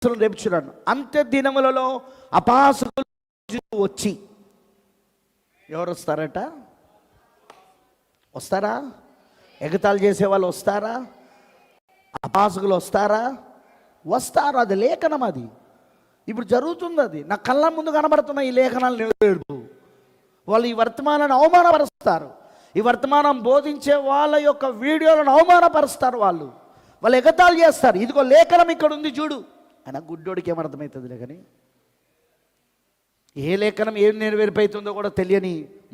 రేపు చూడండి. అంత్య దినములలో అపహాసకులు వచ్చి, ఎవరు వస్తారట? వస్తారా? ఎగతాళి చేసే వాళ్ళు వస్తారా? అపహాసకులు వస్తారా? వస్తారు. అది లేఖనం. అది ఇప్పుడు జరుగుతుంది. అది నా కళ్ళ ముందు కనబడుతున్న ఈ లేఖనాలు నెరవేర్పు. వాళ్ళు ఈ వర్తమానాన్ని అవమానపరుస్తారు. ఈ వర్తమానం బోధించే వాళ్ళ యొక్క వీడియోలను అవమానపరుస్తారు. వాళ్ళు ఎగతాళి చేస్తారు. ఇదిగో లేఖనం ఇక్కడ ఉంది చూడు. ఆయన గుడ్డోడికి ఏమర్థమవుతుందిలే కానీ ఏ లేఖనం ఏం నెరవేర్పవుతుందో కూడా తెలియని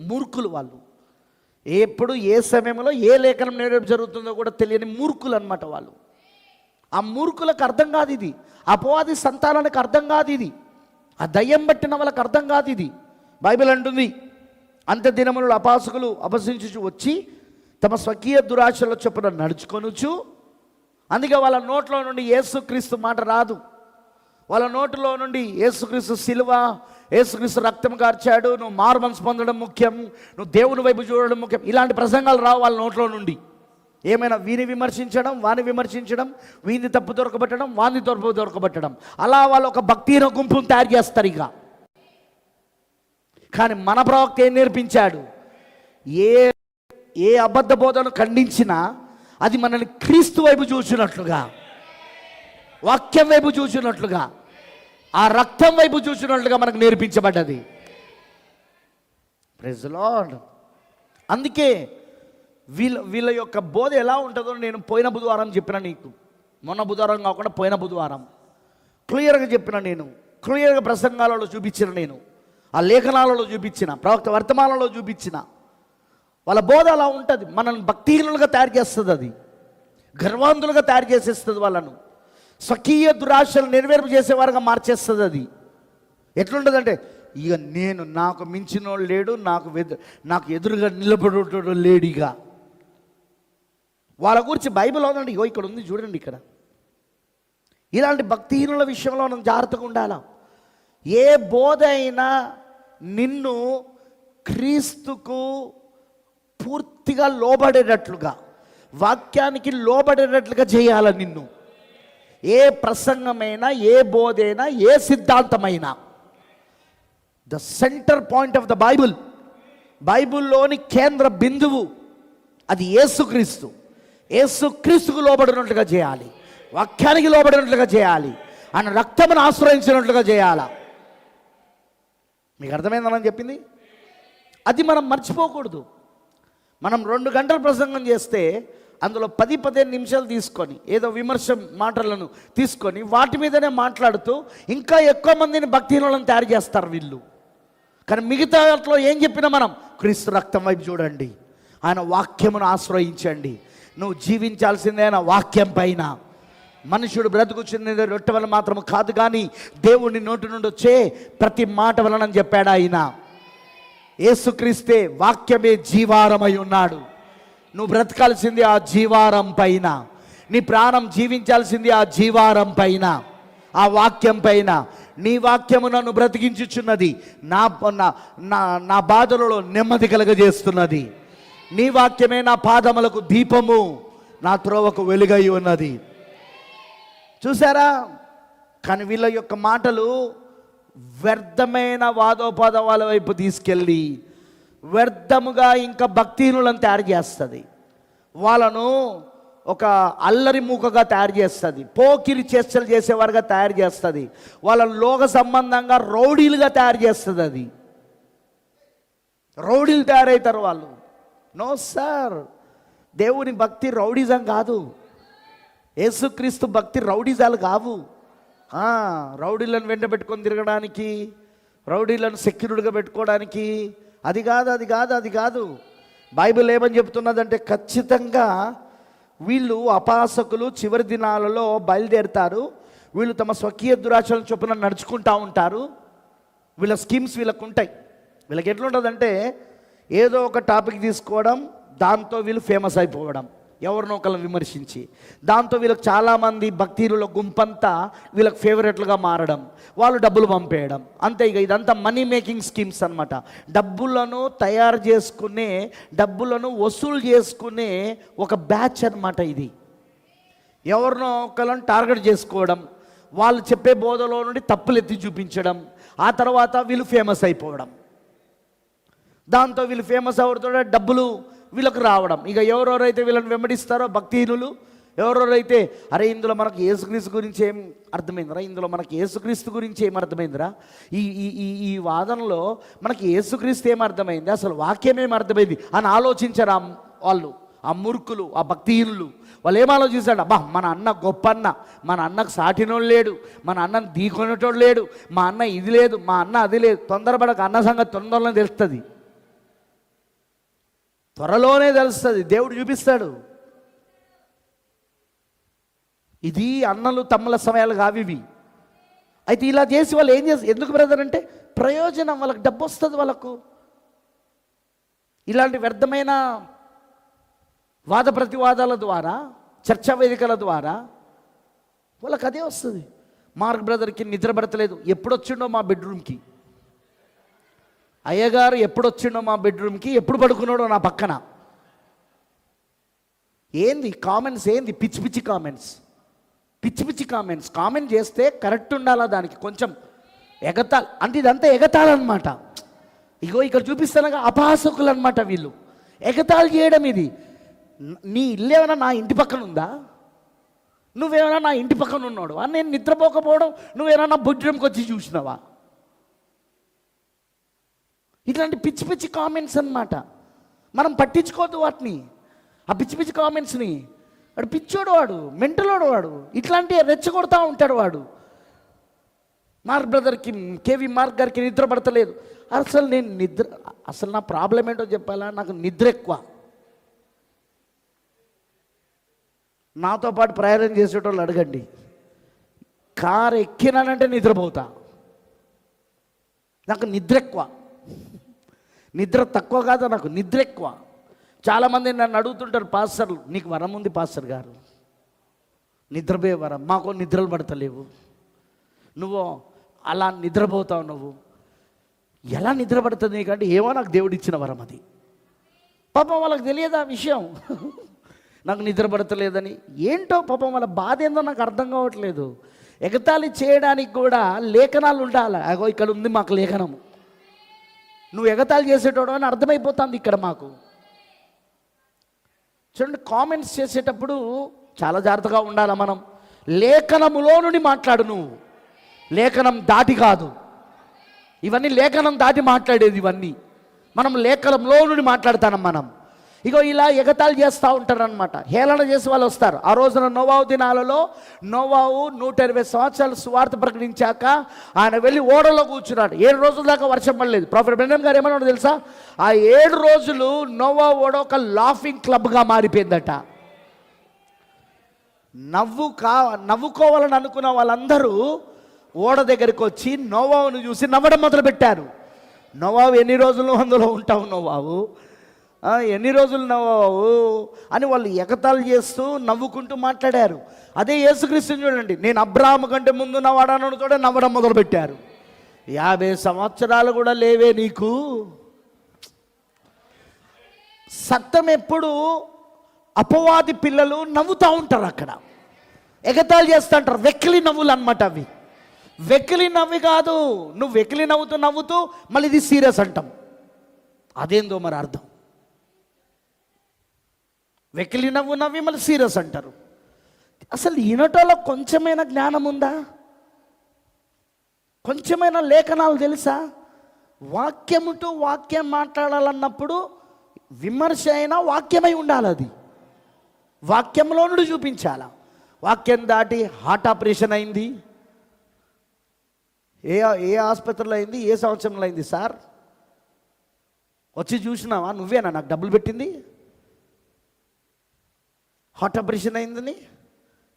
మూర్ఖులు వాళ్ళు. ఎప్పుడు ఏ సమయంలో ఏ లేఖనం నెరవేర్పు జరుగుతుందో కూడా తెలియని మూర్ఖులు అన్నమాట వాళ్ళు. ఆ మూర్ఖులకు అర్థం కాదు ఇది. అపవాది సంతానానికి అర్థం కాదు ఇది. ఆ దయ్యం పట్టిన వాళ్ళకి అర్థం కాదు ఇది. బైబిల్ అంటుంది, అంత్య దినములలో అపహాసకులు అపహసించుచు వచ్చి తమ స్వకీయ దురాశల చొప్పున నడుచుకొనుచు. అందుకే వాళ్ళ నోట్లో నుండి యేసుక్రీస్తు మాట రాదు. వాళ్ళ నోటిలో నుండి యేసుక్రీస్తు సిలువ, యేసుక్రీస్తు రక్తం కార్చాడు, నువ్వు మారు మనసు పొందడం ముఖ్యం, నువ్వు దేవుని వైపు చూడడం ముఖ్యం, ఇలాంటి ప్రసంగాలు రావు వాళ్ళ నోట్లో నుండి. ఏమైనా వీని విమర్శించడం, వాని విమర్శించడం, వీని తప్పు దొరకబెట్టడం, వాని తప్పు దొరకబెట్టడం, అలా వాళ్ళు ఒక భక్తిహీన గుంపును తయారు చేస్తారు. ఇక కానీ మన ప్రవక్త ఏం నేర్పించాడు? ఏ అబద్ధ బోధను ఖండించినా అది మనల్ని క్రీస్తు వైపు చూసినట్లుగా, వాక్యం వైపు చూసినట్లుగా, ఆ రక్తం వైపు చూసినట్లుగా మనకు నేర్పించబడ్డది. Praise the lord. అందుకే వీళ్ళ యొక్క బోధ ఎలా ఉంటుందో నేను పోయిన బుధవారం చెప్పిన, నీకు మొన్న బుధవారం కాకుండా పోయిన బుధవారం క్లియర్గా చెప్పిన, నేను క్లియర్గా ప్రసంగాలలో చూపించిన, నేను ఆ లేఖనాలలో చూపించిన, ప్రవక్త వర్తమానంలో చూపించిన. వాళ్ళ బోధ అలా ఉంటుంది. మనల్ని భక్తిహీనులుగా తయారు చేస్తుంది. అది గర్వాంధులుగా తయారు చేసేస్తుంది. వాళ్ళను స్వకీయ దురాశలు నెరవేర్పు చేసేవారుగా మార్చేస్తుంది. అది ఎట్లుంటుందంటే, ఇక నాకు మించినోడు లేడు, నాకు ఎదురుగా నిలబడేటోడు లేడు. ఇక వాళ్ళ గురించి బైబిల్ ఉందండి. ఇగో ఇక్కడ ఉంది చూడండి. ఇక్కడ ఇలాంటి భక్తిహీనుల విషయంలో మనం జాగ్రత్తగా ఉండాలా. ఏ బోధ అయినా నిన్ను క్రీస్తుకు పూర్తిగా లోబడేటట్లుగా, వాక్యానికి లోబడేటట్లుగా చేయాల నిన్ను. ఏ ప్రసంగమైనా, ఏ బోధైనా, ఏ సిద్ధాంతమైనా, the center point of the బైబిల్లోని కేంద్ర బిందువు అది యేసుక్రీస్తు. యేసుక్రీస్తుకు లోబడినట్లుగా చేయాలి, వాక్యానికి లోబడినట్లుగా చేయాలి, ఆయన రక్తమును ఆశ్రయించినట్లుగా చేయాలా. మీకు అర్థమైందని చెప్పింది. అది మనం మర్చిపోకూడదు. మనం 2 గంటల ప్రసంగం చేస్తే అందులో 10-15 నిమిషాలు తీసుకొని ఏదో విమర్శ మాటలను తీసుకొని వాటి మీదనే మాట్లాడుతూ ఇంకా ఎక్కువ మందిని భక్తిహీనులను తయారు చేస్తారు వీళ్ళు. కానీ మిగతా వాటిలో ఏం చెప్పినా మనం క్రీస్తు రక్తం వైపు చూడండి, ఆయన వాక్యమును ఆశ్రయించండి. నువ్వు జీవించాల్సిందే ఆయన వాక్యం పైన. మనుషుడు బ్రతుకుచున్నది రొట్టె వల్ల మాత్రం కాదు, కానీ దేవుని నోటి నుండి వచ్చే ప్రతి మాట వలన చెప్పాడు ఆయన. యేసుక్రీస్తే వాక్యమే జీవారమై ఉన్నాడు. నువ్వు బ్రతకాల్సింది ఆ జీవారం పైన. నీ ప్రాణం జీవించాల్సింది ఆ జీవారం పైన, ఆ వాక్యం పైన. నీ వాక్యము నన్ను బ్రతికించుచున్నది, నా బాధలలో నెమ్మది కలగజేస్తున్నది. నీ వాక్యమే నా పాదములకు దీపము, నా త్రోవకు వెలుగై ఉన్నది. చూసారా? కానీ వీళ్ళ యొక్క మాటలు వ్యర్థమైన వాదోపవాదాల వైపు తీసుకెళ్ళి వ్యర్థముగా ఇంకా భక్తిహీనులను తయారు చేస్తుంది. వాళ్ళను ఒక అల్లరి మూకగా తయారు చేస్తుంది, పోకిరి చేష్టలు చేసేవారుగా తయారు చేస్తుంది, వాళ్ళ లోక సంబంధంగా రౌడీలుగా తయారు చేస్తుంది. అది రౌడీలు తయారవుతారు వాళ్ళు. నో సార్, దేవుని భక్తి రౌడీజం కాదు. యేసుక్రీస్తు భక్తి రౌడీజాలు కావు. రౌడీలను వెంట పెట్టుకొని తిరగడానికి, రౌడీలను సెక్యూరిటీగా పెట్టుకోవడానికి, అది కాదు. బైబిల్ ఏమని చెప్తున్నదంటే, ఖచ్చితంగా వీళ్ళు అపహాసకులు చివరి దినాలలో బయలుదేరుతారు. వీళ్ళు తమ స్వకీయ దురాశలను చొప్పున నడుచుకుంటూ ఉంటారు. వీళ్ళ స్కీమ్స్ వీళ్ళకు ఉంటాయి. వీళ్ళకి ఎట్లుంటుందంటే, ఏదో ఒక టాపిక్ తీసుకోవడం, దాంతో వీళ్ళు ఫేమస్ అయిపోవడం, ఎవరినో ఒకళ్ళని విమర్శించి, దాంతో వీళ్ళకి చాలామంది భక్తిహీనుల గుంపంతా వీళ్ళకి ఫేవరెట్లుగా మారడం, వాళ్ళు డబ్బులు పంపేయడం. అంతే. ఇక ఇదంతా మనీ మేకింగ్ స్కీమ్స్ అనమాట. డబ్బులను తయారు చేసుకునే, డబ్బులను వసూలు చేసుకునే ఒక బ్యాచ్ అనమాట ఇది. ఎవరినో ఒకళ్ళని టార్గెట్ చేసుకోవడం, వాళ్ళు చెప్పే బోధలో నుండి తప్పులు ఎత్తి చూపించడం, ఆ తర్వాత వీళ్ళు ఫేమస్ అయిపోవడం, దాంతో వీళ్ళు ఫేమస్ అవుతుంటే డబ్బులు వీళ్ళకు రావడం. ఇక ఎవరెవరైతే వీళ్ళని వెంబడిస్తారో భక్తిహీనులు, ఎవరెవరైతే అరే ఇందులో మనకు యేసుక్రీస్తు గురించి ఏం అర్థమైందిరా, ఇందులో మనకి యేసుక్రీస్తు గురించి ఏం అర్థమైందిరా, ఈ ఈ ఈ ఈ వాదనలో మనకి యేసుక్రీస్తు ఏం అర్థమైంది, అసలు వాక్యం ఏం అర్థమైంది అని ఆలోచించారు వాళ్ళు, ఆ మూర్ఖులు, ఆ భక్తిహీనులు. వాళ్ళు ఏం ఆలోచిస్తాడు, అబ్బా మన అన్న గొప్ప అన్న, మన అన్నకు సాటినోడు లేడు, మన అన్నను ఢీకొనేటోడు లేడు, మా అన్న ఇది లేదు, మా అన్న అది లేదు. తొందరపడక, అన్న సంగతి తొందరలోనే తెలుస్తుంది, త్వరలోనే తెలుస్తుంది, దేవుడు చూపిస్తాడు. ఇది అన్నలు తమ్ముల సమయాలు కావి ఇవి. అయితే ఇలా చేసి వాళ్ళు ఏం చేస్తారు, ఎందుకు బ్రదర్ అంటే ప్రయోజనం, వాళ్ళకి డబ్బు వస్తుంది. వాళ్ళకు ఇలాంటి వ్యర్థమైన వాద ప్రతివాదాల ద్వారా, చర్చా వేదికల ద్వారా వాళ్ళకి అదే వస్తుంది. మార్క్ బ్రదర్కి నిద్ర పడతలేదు, ఎప్పుడొచ్చిండో మా బెడ్రూమ్కి, అయ్యగారు ఎప్పుడొచ్చిండో మా బెడ్రూమ్కి, ఎప్పుడు పడుకున్నాడో నా పక్కన. ఏంది కామెంట్స్, ఏంది పిచ్చి పిచ్చి కామెంట్స్, పిచ్చి పిచ్చి కామెంట్స్. కామెంట్ చేస్తే కరెక్ట్ ఉండాలా, దానికి కొంచెం ఎగతాళి అంటే ఇదంతా ఎగతాళనమాట. ఇగో ఇక్కడ చూపిస్తానుగా అపహాసకులు అనమాట వీళ్ళు, ఎగతాళి చేయడం. ఇది నీ ఇల్లు ఏమైనా నా ఇంటి పక్కన ఉందా, నువ్వేమైనా నా ఇంటి పక్కన ఉన్నాడు అని నేను నిద్రపోకపోవడం నువ్వేమైనా నా బెడ్రూమ్కి వచ్చి చూసినావా? ఇట్లాంటి పిచ్చి పిచ్చి కామెంట్స్ అన్నమాట. మనం పట్టించుకోవద్దు వాటిని, ఆ పిచ్చి పిచ్చి కామెంట్స్ని. వాడు పిచ్చోడు, వాడు మెంటలోడు, వాడు ఇట్లాంటి రెచ్చగొడతా ఉంటాడు వాడు. మార్క్ బ్రదర్కి, కేవి మార్క్ గారికి నిద్ర పడతలేదు. అసలు నా ప్రాబ్లం ఏంటో చెప్పాలా, నాకు నిద్ర ఎక్కువ. నాతో పాటు ప్రయాణం చేసేటోళ్ళు అడగండి, కారు ఎక్కినానంటే నిద్రపోతా. నాకు నిద్ర ఎక్కువ, నిద్ర తక్కువ కాదు, నాకు నిద్ర ఎక్కువ. చాలామంది నన్ను అడుగుతుంటారు, పాస్టర్లు నీకు వరం ఉంది పాస్టర్ గారు, నిద్రపోయే వరం, మాకు నిద్రలు పడతలేవు, నువ్వు అలా నిద్రపోతావు, నువ్వు ఎలా నిద్ర పడుతుంది నీకంటే, ఏమో నాకు దేవుడు ఇచ్చిన వరం అది. పాపం వాళ్ళకి తెలియదు ఆ విషయం, నాకు నిద్ర పడతలేదని. ఏంటో పాపం వాళ్ళ బాధ ఏందో నాకు అర్థం కావట్లేదు. ఎగతాళి చేయడానికి కూడా లేఖనాలు ఉండాలి. అగో ఇక్కడ ఉంది మాకు లేఖనము, నువ్వు ఎగతాళి చేసేటోడు అని అర్థమైపోతుంది ఇక్కడ మాకు. చూడండి, కామెంట్స్ చేసేటప్పుడు చాలా జాగ్రత్తగా ఉండాలి మనం. లేఖనములో నుండి మాట్లాడు నువ్వు, లేఖనం దాటి కాదు. ఇవన్నీ లేఖనం దాటి మాట్లాడేది, ఇవన్నీ మనం లేఖనంలో నుండి మాట్లాడతాం మనం. ఇగో ఇలా ఎగతాళి చేస్తూ ఉంటారనమాట, హేళన చేసి వాళ్ళు వస్తారు. ఆ రోజున నోవాహు దినాలలో నోవాహు 120 సంవత్సరాలు సువార్త ప్రకటించాక ఆయన వెళ్ళి ఓడలో కూర్చున్నాడు. 7 రోజుల దాకా వర్షం పడలేదు. ప్రాఫెట్ బ్రెనమ్ గారు ఏమన్నాడు తెలుసా, ఆ 7 రోజులు నోవాహు ఓడ ఒక లాఫింగ్ క్లబ్గా మారిపోయిందట. నవ్వుకోవాలని అనుకున్న వాళ్ళందరూ ఓడ దగ్గరికి వచ్చి నోవాహును చూసి నవ్వడం మొదలుపెట్టారు. నోవాహు ఎన్ని రోజులు అందులో ఉంటావు నోవాహు, ఎన్ని రోజులు నవ్వావు అని వాళ్ళు ఎగతాళి చేస్తూ నవ్వుకుంటూ మాట్లాడారు. అదే యేసుక్రీస్తుని చూడండి, నేను అబ్రాహాము కంటే ముందు నవ్వడాను కూడా నవ్వడం మొదలుపెట్టారు. 50 సంవత్సరాలు కూడా లేవే నీకు. సత్యం ఎప్పుడు అపవాది పిల్లలు నవ్వుతూ ఉంటారు, అక్కడ ఎగతాళి చేస్తూ ఉంటారు. వెకిలి నవ్వులు అనమాట అవి. వెకిలి నవ్వి కాదు, నువ్వు వెకిలి నవ్వుతూ మళ్ళీ ఇది సీరియస్ అంటాం. అదేందో మరి అర్థం. వెకిలి నవ్వి మళ్ళీ సీరియస్ అంటారు. అసలు ఈనటోలో కొంచెమైనా జ్ఞానం ఉందా, కొంచెమైనా లేఖనాలు తెలుసా? వాక్యము టు వాక్యం మాట్లాడాలన్నప్పుడు విమర్శ అయినా వాక్యమై ఉండాలి. అది వాక్యంలో నుండి చూపించాల. వాక్యం దాటి హార్ట్ ఆపరేషన్ అయింది, ఏ ఆసుపత్రిలో అయింది, ఏ సంవత్సరంలో అయింది సార్, వచ్చి చూసినావా, నువ్వేనా నాకు డబ్బులు పెట్టింది, హార్ట్ ఆపరేషన్ అయిందని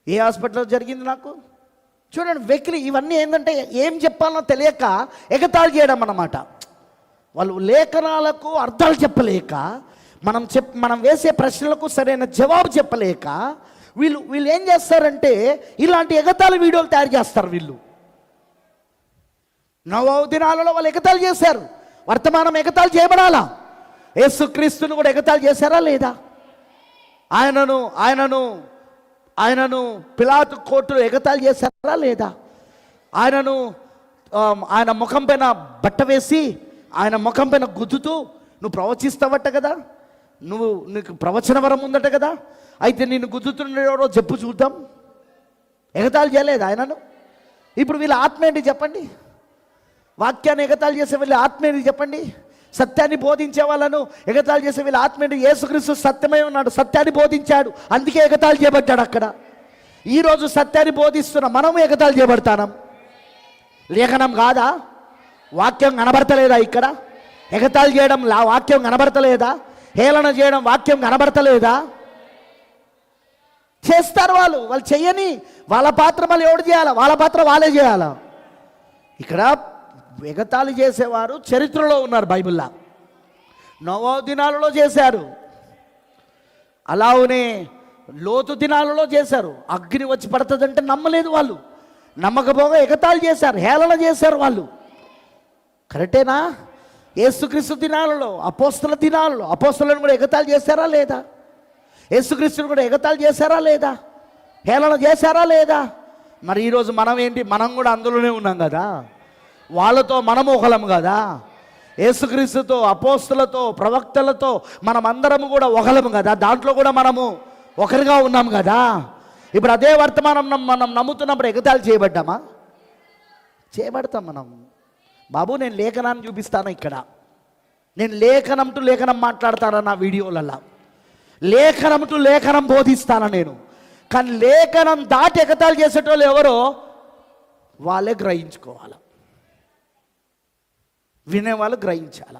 ఏ హాస్పిటల్లో జరిగింది నాకు. చూడండి, వెకిలి ఇవన్నీ ఏంటంటే ఏం చెప్పాలో తెలియక ఎగతాళి చేయడం అన్నమాట. వాళ్ళు లేఖనాలకు అర్థాలు చెప్పలేక, మనం వేసే ప్రశ్నలకు సరైన జవాబు చెప్పలేక వీళ్ళు ఏం చేస్తారంటే ఇలాంటి ఎగతాళి వీడియోలు తయారు చేస్తారు. వీళ్ళు నోవాహు దినాలలో వాళ్ళు ఎగతాళి చేశారు. వర్తమానం ఎగతాళి చేయబడాలా? యేసుక్రీస్తును కూడా ఎగతాళి చేశారా లేదా? ఆయనను ఆయనను పిలాతు కోర్టులో ఎగతాళి చేశారా లేదా? ఆయన ముఖం పైన బట్ట వేసి ఆయన ముఖం పైన గుద్దుతూ నువ్వు ప్రవచిస్తావట కదా, నీకు ప్రవచన వరం ఉందట కదా, అయితే నేను గుద్దుతున్నాడో చెప్పు చూద్దాం. ఎగతాళి చేయలేదు ఆయనను. ఇప్పుడు వీళ్ళ ఆత్మ ఏంటి చెప్పండి? వాక్యాన్ని ఎగతాళి చేసే వీళ్ళ ఆత్మ ఏంటి చెప్పండి? సత్యాన్ని బోధించే వాళ్ళను ఎగతాళి చేసే వీళ్ళ ఆత్మ ఏంటి? యేసుక్రీస్తు సత్యమై ఉన్నాడు, సత్యాన్ని బోధించాడు, అందుకే ఎగతాళి చేయబడ్డాడు అక్కడ. ఈరోజు సత్యాన్ని బోధిస్తున్నాం, మనము ఎగతాళి చేయబడతాం. లేఖనం కాదా? వాక్యం కనబడతలేదా ఇక్కడ? ఎగతాళి చేయడం వాక్యం కనబడతలేదా? హేళన చేయడం వాక్యం కనబడతలేదా? చేస్తారు వాళ్ళు చెయ్యని. వాళ్ళ పాత్ర మళ్ళీ ఎవడు చేయాలా? వాళ్ళ పాత్ర వాళ్ళే చేయాలా? ఇక్కడ ఎగతాళి చేసేవారు చరిత్రలో ఉన్నారు బైబిల్లో. నోవా దినాలలో చేశారు, అలానే లోతు దినాలలో చేశారు. అగ్ని వచ్చి పడుతుందంటే నమ్మలేదు వాళ్ళు, నమ్మకపోగా ఎగతాళి చేశారు, హేళన చేశారు వాళ్ళు. కరెక్టేనా? యేసుక్రీస్తు దినాలలో, అపోస్తల దినాలలో అపోస్తలను కూడా ఎగతాళి చేశారా లేదా? యేసుక్రీస్తుని కూడా ఎగతాళి చేశారా లేదా? హేళన చేశారా లేదా? మరి ఈరోజు మనం ఏంటి? మనం కూడా అందులోనే ఉన్నాం కదా. వాళ్ళతో మనము ఒకలం కదా. యేసుక్రీస్తుతో, అపోస్తలతో, ప్రవక్తలతో మనమందరము కూడా ఒకలము కదా. దాంట్లో కూడా మనము ఒకరిగా ఉన్నాం కదా. ఇప్పుడు అదే వర్తమానం మనం నమ్ముతున్నప్పుడు ఎగతాళి చేయబడ్డామా? చేయబడతాం మనం. బాబు నేను లేఖనాన్ని చూపిస్తాను ఇక్కడ, నేను లేఖనం టు లేఖనం మాట్లాడతాను నా వీడియోలలో, లేఖనం టు లేఖనం బోధిస్తాను నేను. కానీ లేఖనం దాటి ఎగతాళి చేసేటోళ్ళు ఎవరో వాళ్ళే గ్రహించుకోవాలి, వినేవాళ్ళు గ్రహించాల.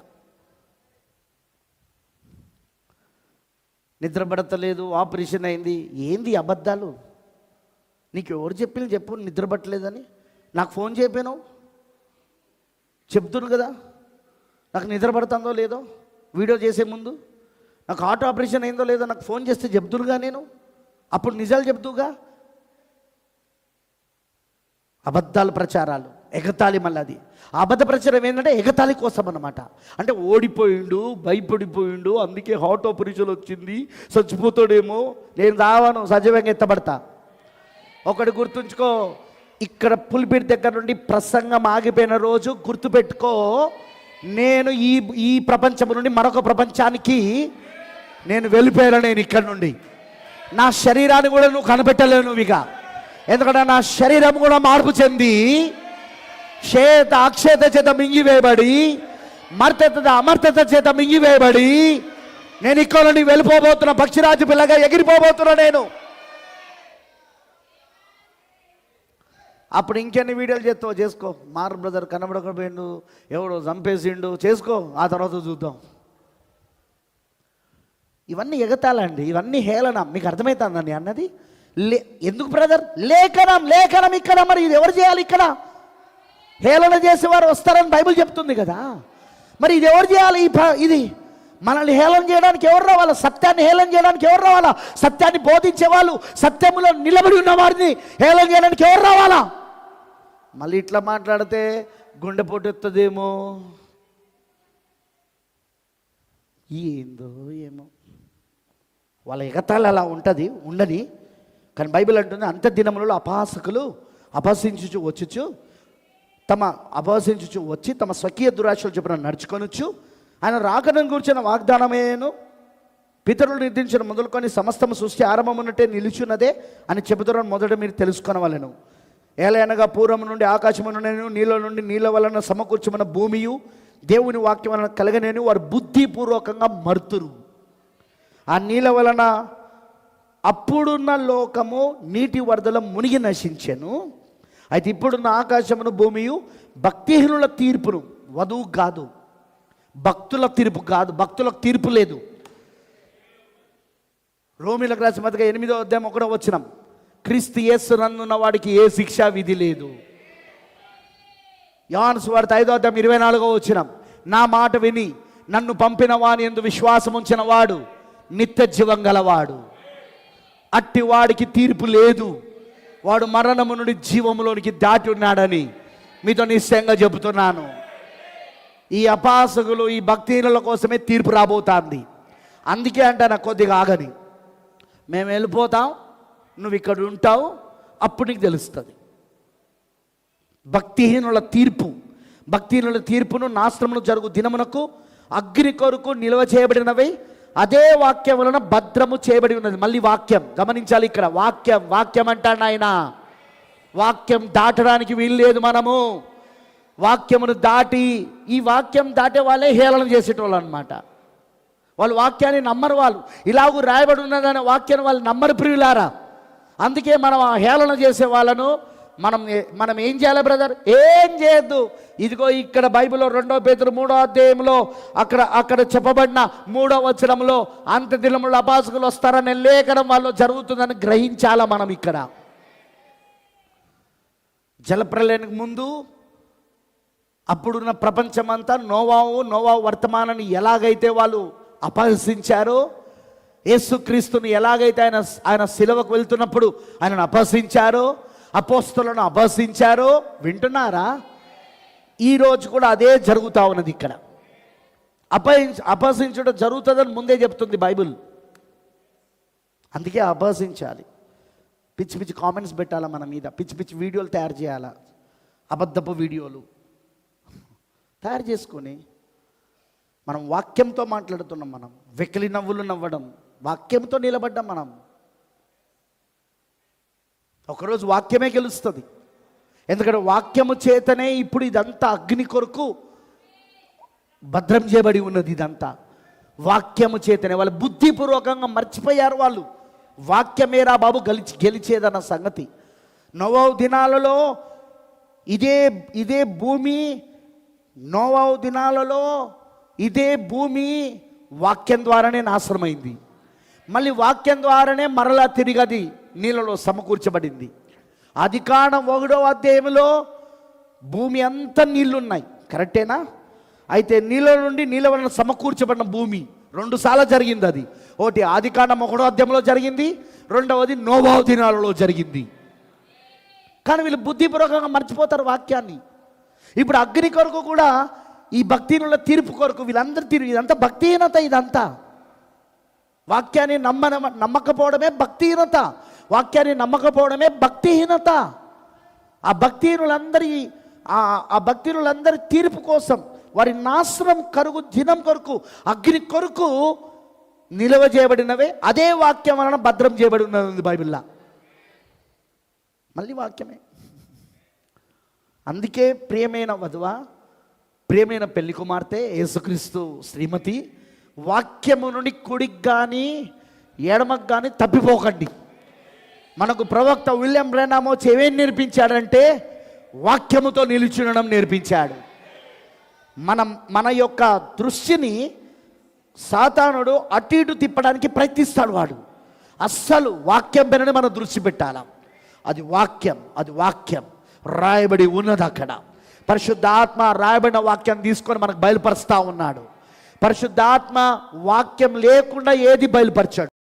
నిద్రపడతలేదు, ఆపరేషన్ అయింది, ఏంది అబద్ధాలు? నీకు ఎవరు చెప్పింది చెప్పు నిద్రపట్టలేదని? నాకు ఫోన్ చేయపోయాను, చెప్తును కదా నాకు నిద్ర పడుతుందో లేదో, వీడియో చేసే ముందు నాకు హార్ట్ ఆపరేషన్ అయిందో లేదో నాకు ఫోన్ చేస్తే చెప్తునుగా, నేను అప్పుడు నిజాలు చెప్తూగా. అబద్ధాలు ప్రచారాలు, ఎగతాళి. మళ్ళీ అది అబద్ధ ప్రచారం ఏంటంటే ఎగతాళి కోసం అన్నమాట. అంటే ఓడిపోయిండు, భయపడిపోయిండు, అందుకే హార్ట్ ఆపరేషన్ వచ్చింది, చచ్చిపోతాడేమో, నేను రావాను, సజీవంగా ఎత్తబడతా. ఒకటి గుర్తుంచుకో, ఇక్కడ పులిపిడి దగ్గర నుండి ప్రసంగం ఆగిపోయిన రోజు గుర్తుపెట్టుకో, నేను ఈ ప్రపంచం నుండి మరొక ప్రపంచానికి నేను వెళ్ళిపోయాను. నేను ఇక్కడ నుండి నా శరీరాన్ని కూడా నువ్వు కనిపెట్టలేవు నువ్వు ఇక. ఎందుకంటే నా శరీరం కూడా మార్పు చెంది క్షేత అక్షేత చేత మింగివేయబడి, మర్తత అమర్తత చేత మింగివేయబడి నేను ఇక్కడ నుండి వెళ్ళిపోబోతున్నా, పక్షిరాజు పిల్లగా ఎగిరిపోబోతున్నా నేను. అప్పుడు ఇంకెన్ని వీడియోలు చేస్తావు చేసుకో. మార్ బ్రదర్ కనబడకపోయిండు, ఎవడో చంపేసిండు, చేసుకో, ఆ తర్వాత చూద్దాం. ఇవన్నీ ఎగతాళండి, ఇవన్నీ హేళన. మీకు అర్థమవుతుందండి అన్నది? ఎందుకు బ్రదర్? లేఖనం, లేఖనం ఇక్కడ. మరి ఇది ఎవరు చేయాలి? ఇక్కడ హేళన చేసేవారు వస్తారని బైబిల్ చెప్తుంది కదా. మరి ఇది ఎవరు చేయాలి? ఇది మనల్ని హేళన చేయడానికి ఎవరు రావాలా? సత్యాన్ని హేళన చేయడానికి ఎవరు రావాలా? సత్యాన్ని బోధించే వాళ్ళు, సత్యములో నిలబడి ఉన్న వారిని హేళన చేయడానికి ఎవరు రావాలా? మళ్ళీ ఇట్లా మాట్లాడితే గుండెపోటు ఎత్తదేమో, ఏందో ఏమో. వాళ్ళ ఎగతాళి అలా ఉంటుంది, ఉండని. కానీ బైబిల్ అంటుంది, అంత దినములలో అపహాసకులు అపహసించుచు వచ్చి తమ స్వకీయ దురాశలు చొప్పున నడుచుకొనొచ్చు. ఆయన రాకడను కూర్చున్న వాగ్దానమేను పితరులు నిర్దించిన మొదలుకొని సమస్తము సృష్టి ఆరంభమున్నట్టే నిలుచున్నదే అని చెబుతారని మొదట మీరు తెలుసుకొనవలెను. ఏలయనగా పూర్వము నుండి ఆకాశము నుండి నీళ్ళ నుండి నీళ్ళ వలన సమకూర్చమన్న భూమియు దేవుని వాక్యం వలన కలగనేను వారు బుద్ధిపూర్వకంగా మరుతురు. ఆ నీళ్ళ వలన అప్పుడున్న లోకము నీటి వరదల మునిగి నశించెను. అయితే ఇప్పుడున్న ఆకాశమును భూమియు భక్తిహీనుల తీర్పును, వధువు కాదు, భక్తుల తీర్పు కాదు, భక్తులకు తీర్పు లేదు. రోమీలకు రాసిన పత్రిక 8వ అధ్యాయం 1వ వచనం, క్రీస్తు యేసు నందున్న వాడికి ఏ శిక్షా విధి లేదు. యోహాను సువార్త 5వ అధ్యాయం 24వ వచనం, నా మాట విని నన్ను పంపిన వాని యందు విశ్వాసం ఉంచిన వాడు నిత్య జీవం గలవాడు, అట్టి వాడికి తీర్పు లేదు, వాడు మరణము నుండి జీవములోనికి దాటి ఉన్నాడని మీతో నిశ్చయంగా చెబుతున్నాను. ఈ అపాసకులు, ఈ భక్తిహీనుల కోసమే తీర్పు రాబోతుంది. అందుకే అంటే నాకు కొద్దిగా ఆగని, మేము వెళ్ళిపోతాం, నువ్వు ఇక్కడ ఉంటావు, అప్పుడు నీకు తెలుస్తుంది. భక్తిహీనుల తీర్పును నాశనమును జరుగు దినమునకు అగ్ని కొరకు నిల్వ చేయబడినవి అదే వాక్యం వలన భద్రము చేయబడి ఉన్నది. మళ్ళీ వాక్యం గమనించాలి. ఇక్కడ వాక్యం అంటాడు ఆయన. వాక్యం దాటడానికి వీల్లేదు. మనము వాక్యమును దాటి, ఈ వాక్యం దాటే వాళ్ళే హేళన చేసేటోళ్ళు అనమాట. వాళ్ళు వాక్యాన్ని నమ్మరు. వాళ్ళు ఇలాగూ రాయబడి ఉన్నదనే వాక్యాన్ని వాళ్ళు నమ్మరు ప్రియులారా. అందుకే మనం ఆ హేళన చేసే వాళ్ళను మనం ఏం చేయాలి బ్రదర్? ఏం చేయొద్దు. ఇదిగో ఇక్కడ బైబిల్లో 2 పేతురు 3వ అధ్యాయంలో అక్కడ చెప్పబడిన 3వ వచనంలో అంత్య దినములలో అపాసకులు వస్తారనే లేఖనం వాళ్ళు జరుగుతుందని గ్రహించాలా మనం. ఇక్కడ జలప్రలయానికి ముందు అప్పుడున్న ప్రపంచమంతా నోవాహు వర్తమానాన్ని ఎలాగైతే వాళ్ళు అపహసించారో, యేసుక్రీస్తుని ఎలాగైతే ఆయన శిలువకు వెళ్తున్నప్పుడు ఆయనను అపహసించారో, అపోస్తలులను అపహసించారో, వింటున్నారా? ఈరోజు కూడా అదే జరుగుతూ ఉన్నది. ఇక్కడ అపహసించడం జరుగుతుందని ముందే చెప్తుంది బైబిల్. అందుకే అపహసించాలి. పిచ్చి పిచ్చి కామెంట్స్ పెట్టాలా మన మీద, పిచ్చి పిచ్చి వీడియోలు తయారు చేయాలా, అబద్ధపు వీడియోలు తయారు చేసుకొని మనం వాక్యంతో మాట్లాడుతున్నాం. మనం వెకిలి నవ్వులు నవ్వడం, వాక్యంతో నిలబడ్డాం. మనం ఒకరోజు వాక్యమే గెలుస్తుంది. ఎందుకంటే వాక్యము చేతనే ఇప్పుడు ఇదంతా అగ్ని కొరకు భద్రం చేయబడి ఉన్నది. ఇదంతా వాక్యము చేతనే. వాళ్ళు బుద్ధిపూర్వకంగా మర్చిపోయారు. వాళ్ళు వాక్యమేరా బాబు గెలిచేదన్న సంగతి. నోవాహు దినాలలో ఇదే భూమి, నోవాహు దినాలలో ఇదే భూమి వాక్యం ద్వారానే నాశనమైంది. మళ్ళీ వాక్యం ద్వారానే మరలా తిరిగి అది నీళ్ళలో సమకూర్చబడింది. ఆదికాండం 1వ అధ్యాయంలో భూమి అంతా నీళ్లున్నాయి, కరెక్టేనా? అయితే నీళ్ళ నుండి నీళ్ళ వలన సమకూర్చబడిన భూమి 2 సార్లు జరిగింది. అది ఒకటి ఆదికాండం 1వ అధ్యాయంలో జరిగింది, 2వది నోవాహు దినాలలో జరిగింది. కానీ వీళ్ళు బుద్ధిపూర్వకంగా మర్చిపోతారు వాక్యాన్ని. ఇప్పుడు అగ్ని కొరకు కూడా ఈ భక్తిహీనుల తీర్పు కొరకు వీళ్ళందరి తీర్పు, ఇదంతా భక్తిహీనత. ఇదంతా వాక్యాన్ని నమ్మకపోవడమే భక్తిహీనత. వాక్యాన్ని నమ్మకపోవడమే భక్తిహీనత. ఆ భక్తిహీనులందరి తీర్పు కోసం, వారి నాశనం దినం కొరకు, అగ్ని కొరకు నిలవ చేయబడినవే అదే వాక్యం వలన భద్రం చేయబడి ఉన్నది బైబిల్లో. మళ్ళీ వాక్యమే. అందుకే ప్రియమైన వధువా, ప్రియమైన పెళ్లి కుమార్తె, యేసుక్రీస్తు శ్రీమతి, వాక్యము నుండి కుడికి కానీ ఎడమకు కానీ తప్పిపోకండి. మనకు ప్రవక్త విలియం బ్రెన్హామ్ ఏమేం నేర్పించాడంటే వాక్యముతో నిలిచుండడం నేర్పించాడు. మన యొక్క దృష్టిని సాతానుడు అటు ఇటు తిప్పడానికి ప్రయత్నిస్తాడు. వాడు అస్సలు వాక్యం పైన మనం దృష్టి పెట్టాలి. అది వాక్యం రాయబడి ఉన్నది. అక్కడ పరిశుద్ధాత్మ రాయబడిన వాక్యాన్ని తీసుకొని మనకు బయలుపరుస్తూ ఉన్నాడు. పరిశుద్ధాత్మ వాక్యం లేకుండా ఏది బయలుపరచాడు.